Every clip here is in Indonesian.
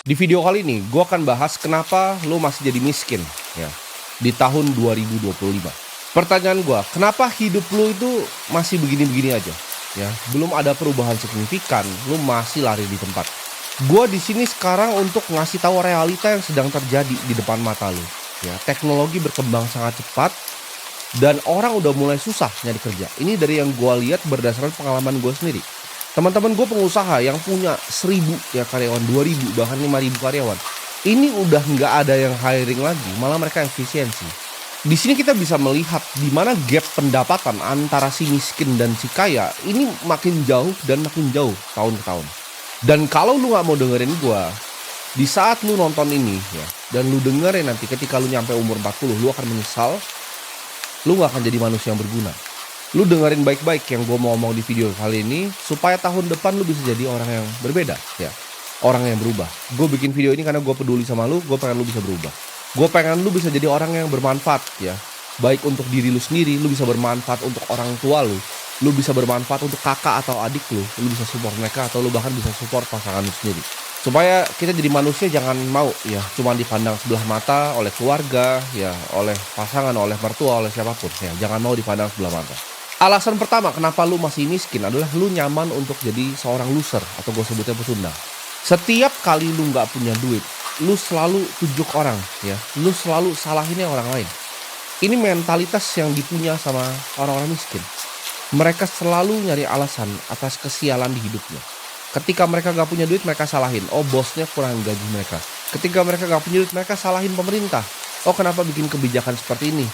Di video kali ini, gue akan bahas kenapa lo masih jadi miskin ya di tahun 2025. Pertanyaan gue, kenapa hidup lo itu masih begini-begini aja? Ya, belum ada perubahan signifikan, lo masih lari di tempat. Gue di sini sekarang untuk ngasih tahu realita yang sedang terjadi di depan mata lo. Ya, teknologi berkembang sangat cepat dan orang udah mulai susah nyari kerja. Ini dari yang gue lihat berdasarkan pengalaman gue sendiri. Teman-teman gue pengusaha yang punya 1.000 ya karyawan, 2.000 bahkan 5.000 karyawan. Ini udah nggak ada yang hiring lagi, malah mereka efisiensi. Di sini kita bisa melihat di mana gap pendapatan antara si miskin dan si kaya ini makin jauh dan makin jauh tahun ke tahun. Dan kalau lu nggak mau dengerin gue, di saat lu nonton ini ya, dan lu dengerin nanti ketika lu nyampe umur 40, lu akan menyesal, lu nggak akan jadi manusia yang berguna. Lu dengerin baik-baik yang gue mau ngomong di video kali ini supaya tahun depan lu bisa jadi orang yang berbeda ya. Orang yang berubah. Gue bikin video ini karena gue peduli sama lu, gue pengen lu bisa berubah. Gue pengen lu bisa jadi orang yang bermanfaat ya. Baik untuk diri lu sendiri, lu bisa bermanfaat untuk orang tua lu bisa bermanfaat untuk kakak atau adik lu bisa support mereka atau lu bahkan bisa support pasangan lu sendiri. Supaya kita jadi manusia jangan mau ya cuma dipandang sebelah mata oleh keluarga ya, oleh pasangan, oleh mertua, oleh siapapun ya. Jangan mau dipandang sebelah mata. Alasan pertama kenapa lu masih miskin adalah lu nyaman untuk jadi seorang loser atau gue sebutnya pecundang. Setiap kali lu nggak punya duit, lu selalu tunjuk orang ya, lu selalu salahinnya orang lain. Ini mentalitas yang dipunya sama orang-orang miskin. Mereka selalu nyari alasan atas kesialan di hidupnya. Ketika mereka nggak punya duit, mereka salahin. Oh, bosnya kurang gaji mereka. Ketika mereka nggak punya duit, mereka salahin pemerintah. Oh, kenapa bikin kebijakan seperti ini?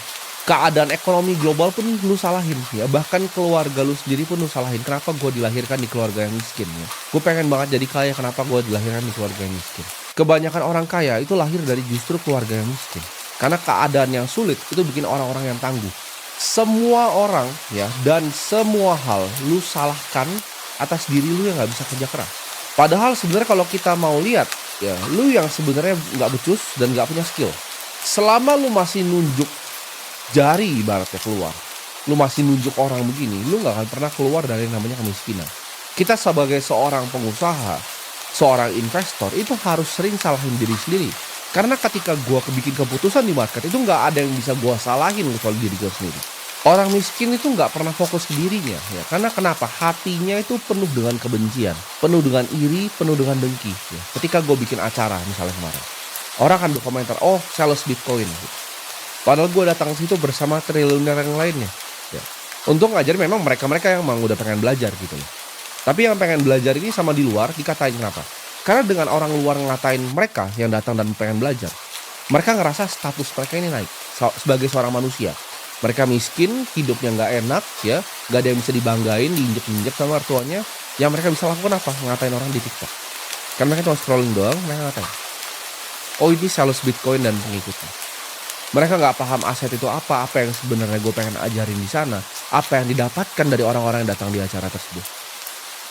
Keadaan ekonomi global pun lu salahin ya, bahkan keluarga lu sendiri pun lu salahin. Kenapa gue dilahirkan di keluarga yang miskin ya? Gue pengen banget jadi kaya, kenapa gue dilahirkan di keluarga yang miskin? Kebanyakan orang kaya itu lahir dari justru keluarga yang miskin. Karena keadaan yang sulit itu bikin orang-orang yang tangguh. Semua orang ya dan semua hal lu salahkan atas diri lu yang nggak bisa kerja keras. Padahal sebenarnya kalau kita mau lihat ya, lu yang sebenarnya nggak becus dan nggak punya skill. Selama lu masih nunjuk jari ibaratnya keluar, lu masih nunjuk orang begini, lu gak akan pernah keluar dari namanya kemiskinan. Kita sebagai seorang pengusaha, seorang investor itu harus sering salahin diri sendiri. Karena ketika gua bikin keputusan di market itu gak ada yang bisa gua salahin kecuali diri gua sendiri. Orang miskin itu gak pernah fokus ke dirinya ya. Karena kenapa? Hatinya itu penuh dengan kebencian, penuh dengan iri, penuh dengan dengki ya. Ketika gua bikin acara misalnya kemarin, orang kan berkomentar, oh sales Bitcoin gitu. Padahal gue datang ke situ bersama triliuner yang lainnya. Ya. Untuk ngajar memang mereka-mereka yang emang udah pengen belajar gitu loh. Tapi yang pengen belajar ini sama di luar dikatain kenapa? Karena dengan orang luar ngatain mereka yang datang dan pengen belajar, mereka ngerasa status mereka ini naik sebagai seorang manusia. Mereka miskin, hidupnya nggak enak ya, nggak ada yang bisa dibanggain, diinjek-injek sama ortuanya. Yang mereka bisa lakukan apa? Ngatain orang di TikTok. Karena mereka cuma scrolling doang, mereka ngatain. Oh ini sales Bitcoin dan pengikutnya. Mereka nggak paham aset itu apa yang sebenarnya gue pengen ajarin di sana, apa yang didapatkan dari orang-orang yang datang di acara tersebut.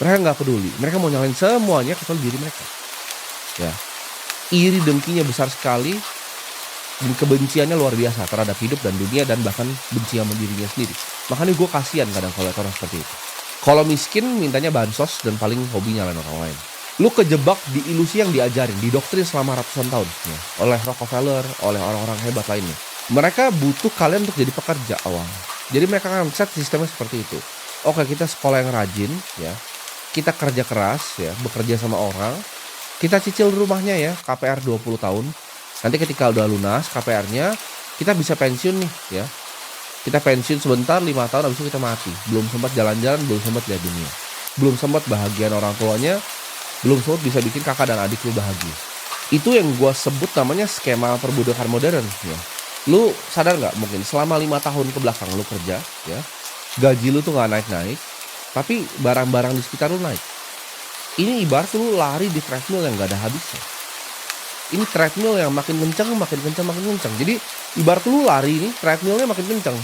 Mereka nggak peduli, mereka mau nyalain semuanya kecuali diri mereka. Ya, iri dengkinya besar sekali dan kebenciannya luar biasa terhadap hidup dan dunia dan bahkan benci sama dirinya sendiri. Makanya gue kasihan kadang kalau orang seperti itu. Kalau miskin mintanya bansos dan paling hobi nyalain orang lain. Lu kejebak di ilusi yang diajarin, didoktrin selama ratusan tahun ya, oleh Rockefeller, oleh orang-orang hebat lainnya. Mereka butuh kalian untuk jadi pekerja awal. Jadi mereka kan set sistemnya seperti itu. Oke, kita sekolah yang rajin ya. Kita kerja keras ya, bekerja sama orang. Kita cicil rumahnya ya, KPR 20 tahun. Nanti ketika udah lunas KPR-nya, kita bisa pensiun nih ya. Kita pensiun sebentar 5 tahun habis itu kita mati. Belum sempat jalan-jalan, belum sempat lihat dunia. Belum sempat bahagian orang tuanya, belum sempat bisa bikin kakak dan adik lu bahagia. Itu yang gue sebut namanya skema perbudakan modern ya. Lu sadar nggak mungkin selama 5 tahun ke belakang lu kerja ya, gaji lu tuh nggak naik-naik, tapi barang-barang di sekitar lu naik. Ini ibarat lu lari di treadmill yang nggak ada habisnya. Ini treadmill yang makin kencang, makin kencang, makin kencang. Jadi ibarat lu lari ini treadmillnya makin kencang.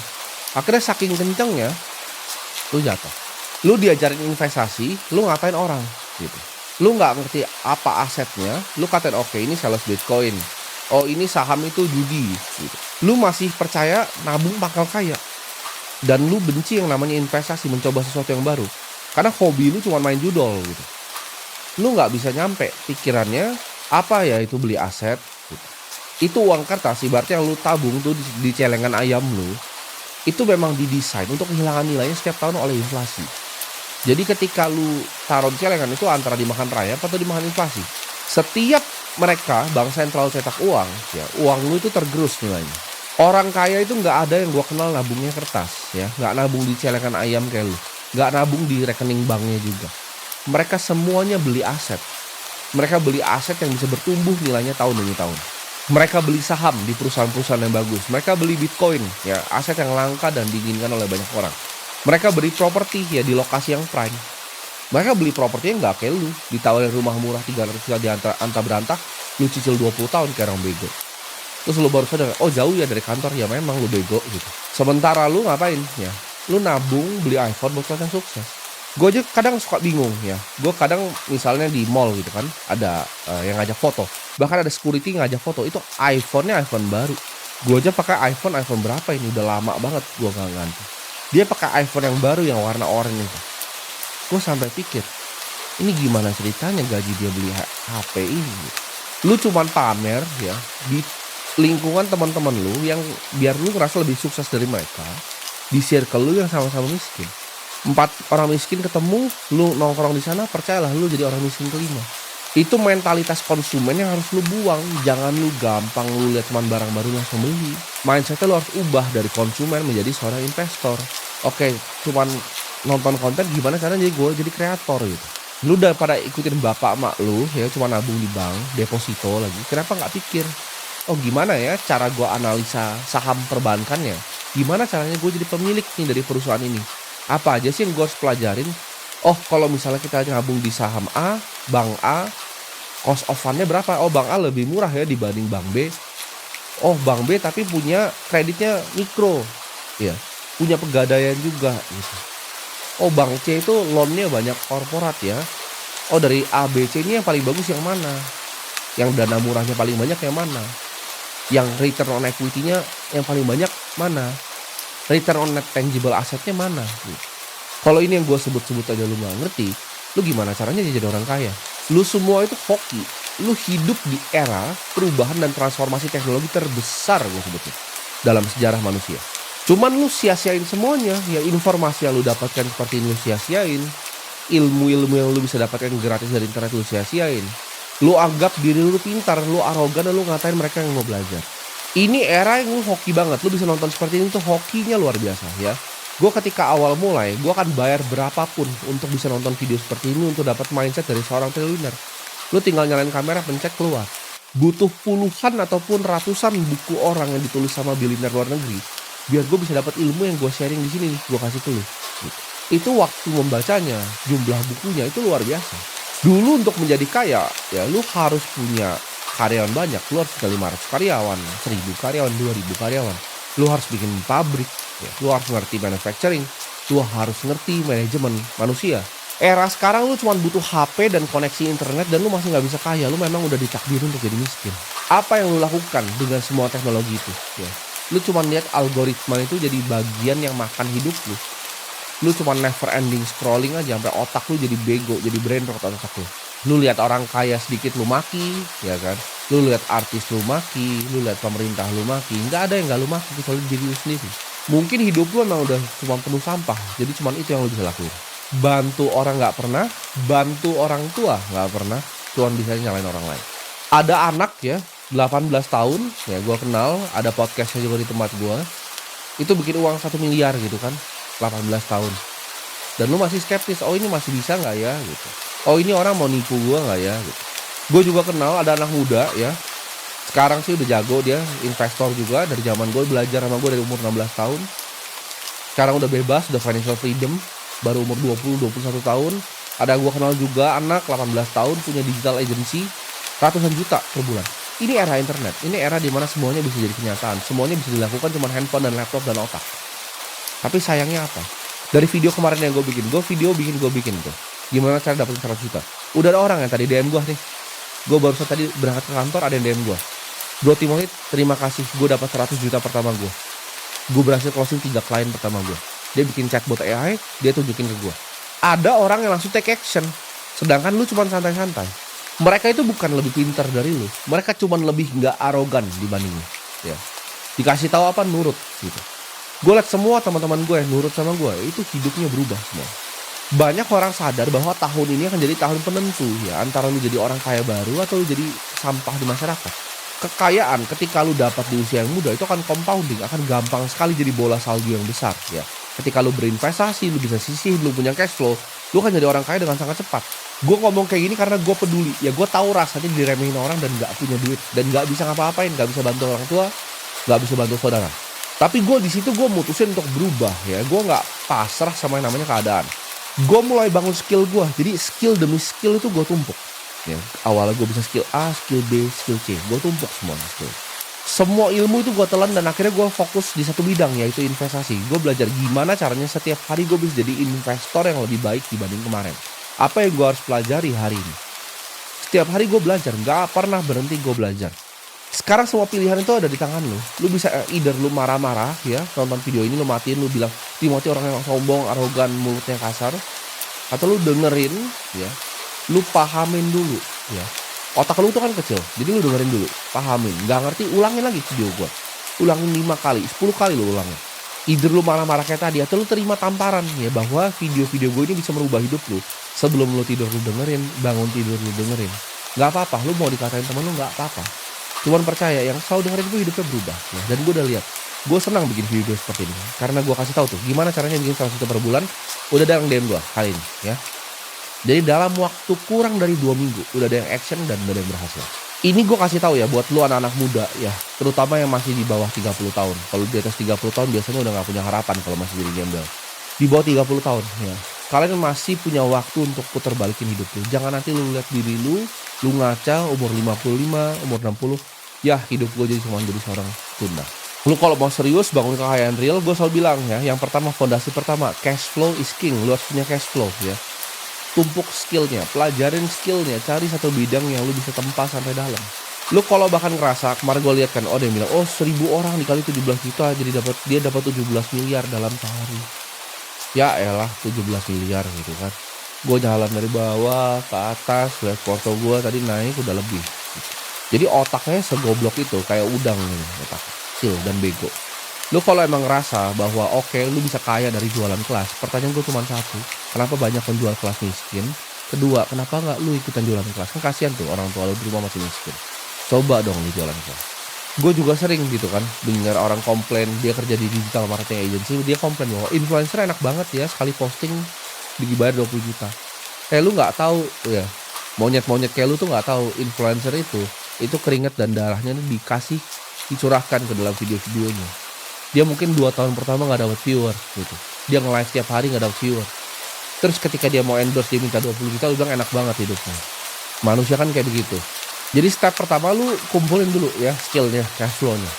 Akhirnya saking kencangnya lu jatuh. Lu diajarin investasi, lu ngatain orang gitu. Lu nggak ngerti apa asetnya, lu katain oke ini sales Bitcoin, oh ini saham itu judi gitu. Lu masih percaya nabung bakal kaya, dan lu benci yang namanya investasi, mencoba sesuatu yang baru, karena hobi lu cuma main judol gitu. Lu nggak bisa nyampe pikirannya Apa ya itu beli aset, gitu. Itu uang kertas ibaratnya yang lu tabung tuh di celengan ayam lu, itu memang didesain untuk kehilangan nilainya setiap tahun oleh inflasi. Jadi ketika lu taruh di celengan itu antara dimakan rayap atau dimakan inflasi. Setiap mereka bank sentral cetak uang, ya uang lu itu tergerus nilainya. Orang kaya itu nggak ada yang gua kenal nabungnya kertas, ya nggak nabung di celengan ayam kayak lu, nggak nabung di rekening banknya juga. Mereka semuanya beli aset. Mereka beli aset yang bisa bertumbuh nilainya tahun demi tahun. Mereka beli saham di perusahaan-perusahaan yang bagus. Mereka beli Bitcoin, ya aset yang langka dan diinginkan oleh banyak orang. Mereka beli properti ya di lokasi yang prime. Mereka beli propertinya nggak kayak lu, ditawarin rumah murah 300 juta di anta berantah, lu cicil 20 tahun kayak orang bego. Terus lu baru sadar, oh jauh ya dari kantor, ya memang lu bego gitu. Sementara lu ngapain ya? Lu nabung beli iPhone buat yang sukses. Gue aja kadang suka bingung ya. Gue kadang misalnya di mall gitu kan, ada yang ngajak foto. Bahkan ada security ngajak foto, itu iPhone-nya iPhone baru. Gue aja pakai iPhone berapa ini? Udah lama banget gue gak ganti. Dia pakai iPhone yang baru yang warna oranye itu. Gue sampai pikir, ini gimana ceritanya gaji dia beli HP ini? Lu cuman pamer ya di lingkungan teman-teman lu yang biar lu ngerasa lebih sukses dari mereka. Di circle lu yang sama-sama miskin. 4 orang miskin ketemu, lu nongkrong di sana, percayalah lu jadi orang miskin kelima. Itu mentalitas konsumen yang harus lu buang. Jangan lu gampang lu lihat cuman barang baru langsung beli. Mindsetnya lu harus ubah dari konsumen menjadi seorang investor. Oke, cuman nonton konten gimana caranya jadi kreator gitu. Lu daripada ikutin bapak emak lu ya cuma nabung di bank, deposito lagi. Kenapa nggak pikir, oh gimana ya cara gue analisa saham perbankannya? Gimana caranya gue jadi pemilik nih dari perusahaan ini? Apa aja sih yang gue harus pelajarin? Oh kalau misalnya kita nabung di saham A, bank A, cost of fund-nya berapa? Oh bank A lebih murah ya dibanding bank B. Oh bank B tapi punya kreditnya mikro, ya punya pegadaian juga gitu. Oh bank C itu loan-nya banyak korporat ya. Oh dari A, B, C ini yang paling bagus yang mana? Yang dana murahnya paling banyak yang mana? Yang return on equity-nya yang paling banyak mana? Return on net tangible assetnya mana? Kalau ini yang gue sebut-sebut aja lu gak ngerti, lu gimana caranya jadi orang kaya? Lu semua itu hoki. Lu hidup di era perubahan dan transformasi teknologi terbesar gue sebutnya dalam sejarah manusia. Cuman lu sia-siain semuanya. Ya informasi yang lu dapatkan seperti ini lu sia-siain. Ilmu-ilmu yang lu bisa dapatkan gratis dari internet lu sia-siain. Lu anggap diri lu pintar, lu arogan dan lu ngatain mereka yang mau belajar. Ini era yang lu hoki banget. Lu bisa nonton seperti ini tuh hokinya luar biasa ya. Gue ketika awal mulai, gue akan bayar berapapun untuk bisa nonton video seperti ini untuk dapat mindset dari seorang triliuner. Lu tinggal nyalain kamera, pencet keluar. Butuh puluhan ataupun ratusan buku orang yang ditulis sama billionaire luar negeri biar gue bisa dapat ilmu yang gue sharing di sini nih, gue kasih ke lu. Itu waktu membacanya, jumlah bukunya itu luar biasa. Dulu untuk menjadi kaya, ya lu harus punya karyawan banyak. Lu harus punya 500 karyawan, 1000 karyawan, 2000 karyawan. Lu harus bikin pabrik, ya. Lu harus ngerti manufacturing, lu harus ngerti manajemen manusia. Era sekarang lu cuma butuh HP dan koneksi internet dan lu masih gak bisa kaya. Lu memang udah ditakdirin untuk jadi miskin. Apa yang lu lakukan dengan semua teknologi itu? Ya. Lu cuma lihat algoritma itu jadi bagian yang makan hidup lu. Lu cuma never ending scrolling aja sampai otak lu jadi bego, jadi brain rot otak lu. Lu lihat orang kaya sedikit lu maki, ya kan? Lu lihat artis lu maki, lu lihat pemerintah lu maki. Nggak ada yang nggak lu maki kecuali diri lu sendiri. Mungkin hidup lu emang udah cuma penuh sampah, jadi cuma itu yang lu bisa lakuin. Bantu orang nggak pernah, bantu orang tua nggak pernah, cuman bisa nyalain orang lain. Ada anak ya, 18 tahun, ya gue kenal, ada podcastnya juga di tempat gue. Itu bikin uang 1 miliar gitu kan, 18 tahun. Dan lu masih skeptis, oh ini masih bisa nggak ya gitu. Oh ini orang mau nipu gue nggak ya gitu. Gue juga kenal ada anak muda ya. Sekarang sih udah jago dia, investor juga. Dari zaman gue belajar sama gue dari umur 16 tahun. Sekarang udah bebas, udah financial freedom. Baru umur 20-21 tahun. Ada gue kenal juga anak 18 tahun punya digital agency. Ratusan juta per bulan. Ini era internet. Ini era dimana semuanya bisa jadi kenyataan. Semuanya bisa dilakukan cuma handphone dan laptop dan otak. Tapi sayangnya apa? Dari video kemarin yang gue bikin tuh. Gimana cara dapetin 100 juta? Udah ada orang yang tadi DM gue nih. Gue baru tadi berangkat ke kantor ada yang DM gue. Bro Timothy, terima kasih. Gue dapat 100 juta pertama gue. Gue berhasil closing 3 klien pertama gue. Dia bikin chatbot AI, dia tunjukin ke gue. Ada orang yang langsung take action. Sedangkan lu cuma santai-santai. Mereka itu bukan lebih pintar dari lu, mereka cuman lebih nggak arogan dibanding lu, ya. Dikasih tahu apa nurut gitu. Gue liat semua teman-teman gue yang nurut sama gue, itu hidupnya berubah semua. Banyak orang sadar bahwa tahun ini akan jadi tahun penentu ya, antara lu jadi orang kaya baru atau lu jadi sampah di masyarakat. Kekayaan ketika lu dapat di usia yang muda itu akan compounding, akan gampang sekali jadi bola salju yang besar ya. Ketika lu berinvestasi, lu bisa sisih, lu punya cash flow, lu akan jadi orang kaya dengan sangat cepat. Gue ngomong kayak gini karena gue peduli, ya gue tahu rasanya diremehin orang dan gak punya duit dan gak bisa ngapa-ngapain, gak bisa bantu orang tua, gak bisa bantu saudara. Tapi gue di situ gue mutusin untuk berubah ya, gue nggak pasrah sama yang namanya keadaan. Gue mulai bangun skill gue, jadi skill demi skill itu gue tumpuk. Ya, awalnya gue bisa skill A, skill B, skill C, gue tumpuk semua skill. Semua ilmu itu gue telan dan akhirnya gue fokus di satu bidang yaitu investasi. Gue belajar gimana caranya setiap hari gue bisa jadi investor yang lebih baik dibanding kemarin. Apa yang gue harus pelajari hari ini? Setiap hari gue belajar, nggak pernah berhenti gue belajar. Sekarang semua pilihan itu ada di tangan lu. Lu bisa either lu marah-marah ya, nonton video ini lu matiin, lu bilang Timothy orang yang sombong, arogan, mulutnya kasar. Atau lu dengerin ya, lu pahamin dulu ya. Otak lu tuh kan kecil, jadi lu dengerin dulu, pahamin. Gak ngerti, ulangin lagi video gua. Ulangin 5 kali, 10 kali lu ulangin. Either lu marah-marah kayak tadi, atau lu terima tamparan ya, bahwa video-video gue ini bisa merubah hidup lu. Sebelum lu tidur lu dengerin, bangun tidur lu dengerin. Gak apa-apa, lu mau dikatain temen lu gak apa-apa. Cuman percaya yang selalu dengerin gue hidupnya berubah ya. Dan gue udah lihat, gue senang bikin video seperti ini karena gue kasih tahu tuh gimana caranya bikin 1 juta per bulan. Udah ada yang DM gue kali ini ya. Jadi dalam waktu kurang dari 2 minggu udah ada yang action dan udah ada yang berhasil. Ini gue kasih tahu ya buat lu anak-anak muda ya, terutama yang masih di bawah 30 tahun. Kalau di atas 30 tahun biasanya udah gak punya harapan kalau masih jadi gembel. Di bawah 30 tahun ya, kalian masih punya waktu untuk putar balikin hidup lu. Jangan nanti lu lihat diri lu ngaca umur 55, umur 60, ya hidup gue jadi seorang tunda. Lu kalau mau serius bangun kekayaan real, gue selalu bilang ya, yang pertama, fondasi pertama, cash flow is king. Lu harus punya cash flow ya. Tumpuk skillnya, pelajarin skillnya, cari satu bidang yang lu bisa tempa sampai dalam. Lu kalau bahkan ngerasa, kemarin gue lihat kan, ada yang bilang, oh 1000 orang dikali 17 juta, jadi dia dapat 17 miliar dalam sehari. Ya elah 17 miliar gitu kan. Gue jalan dari bawah ke atas, lihat foto gue tadi naik udah lebih gitu. Jadi otaknya segoblok itu, kayak udang gitu, otak kecil dan bego. Lu kalau emang ngerasa bahwa oke, lu bisa kaya dari jualan kelas, pertanyaan gue cuma satu, kenapa banyak penjual kelas miskin? Kedua, kenapa nggak lu ikutan jualan kelas? Kan kasihan tuh orang tua lu di rumah masih miskin. Coba dong lu jualan kelas. Gue juga sering gitu kan, dengar orang komplain, dia kerja di digital marketing agency, dia komplain bahwa influencer enak banget ya, sekali posting dibayar 20 juta. Lu nggak tahu ya, monyet-monyet kayak lu tuh nggak tahu influencer itu keringat dan darahnya dicurahkan ke dalam video-videonya. Dia mungkin 2 tahun pertama nggak dapat viewer gitu. Dia nge-live tiap hari nggak dapat viewer. Terus ketika dia mau endorse dia minta 20 juta, lu bilang enak banget hidupnya. Manusia kan kayak begitu. Jadi step pertama lu kumpulin dulu ya skillnya, cash flow-nya.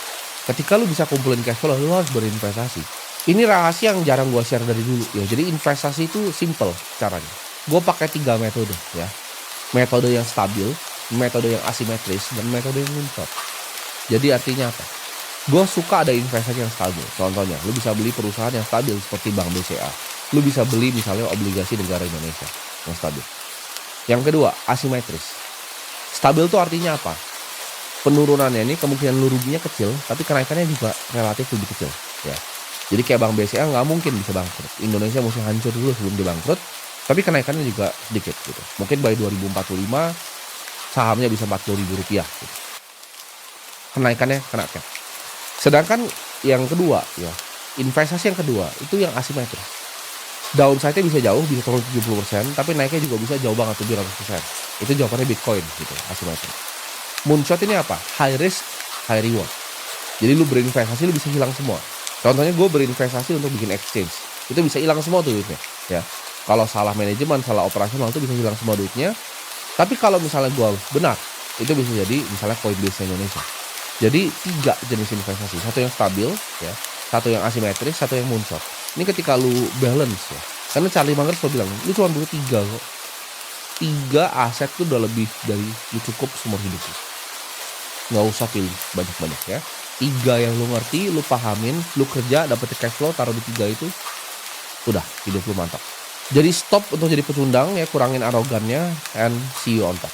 Ketika lu bisa kumpulin cash flow, lu harus berinvestasi. Ini rahasia yang jarang gue share dari dulu ya. Jadi investasi itu simple caranya. Gue pakai 3 metode ya. Metode yang stabil, metode yang asimetris, dan metode yang moonshot. Jadi artinya apa? Gue suka ada investasi yang stabil. Contohnya, lu bisa beli perusahaan yang stabil seperti Bank BCA. Lu bisa beli misalnya obligasi negara Indonesia yang stabil. Yang kedua, asimetris. Stabil itu artinya apa? Penurunannya ini kemungkinan lu ruginya kecil, tapi kenaikannya juga relatif lebih kecil. Ya. Jadi kayak Bank BCA nggak mungkin bisa bangkrut. Indonesia mesti hancur dulu sebelum dia bangkrut. Tapi kenaikannya juga sedikit gitu. Mungkin by 2045 sahamnya bisa Rp40.000 gitu. Kenaikannya kena cap. Sedangkan yang kedua ya, investasi yang kedua itu yang asimetris. Downside-nya bisa jauh, bisa turun 70%, tapi naiknya juga bisa jauh banget 700%. Itu jawabannya Bitcoin gitu, asimetris. Moonshot ini apa? High risk, high reward. Jadi lu berinvestasi lu bisa hilang semua. Contohnya gue berinvestasi untuk bikin exchange. Itu bisa hilang semua tuh duitnya ya. Kalau salah manajemen, salah operasional itu bisa hilang semua duitnya. Tapi kalau misalnya gue benar, itu bisa jadi misalnya Coinbase Indonesia. Jadi 3 jenis investasi, satu yang stabil ya, satu yang asimetris, satu yang moonshot. Ini ketika lu balance ya. Karena Charlie Munger selalu bilang, lu cuma butuh 3 kok. 3 aset tuh udah lebih dari lu cukup seumur hidup lu. Nggak usah pilih banyak-banyak ya. 3 yang lu ngerti, lu pahamin, lu kerja, dapet cash flow, taruh di 3 itu, udah hidup lu mantap. Jadi stop untuk jadi pecundang ya, kurangin arogannya, and see you on top.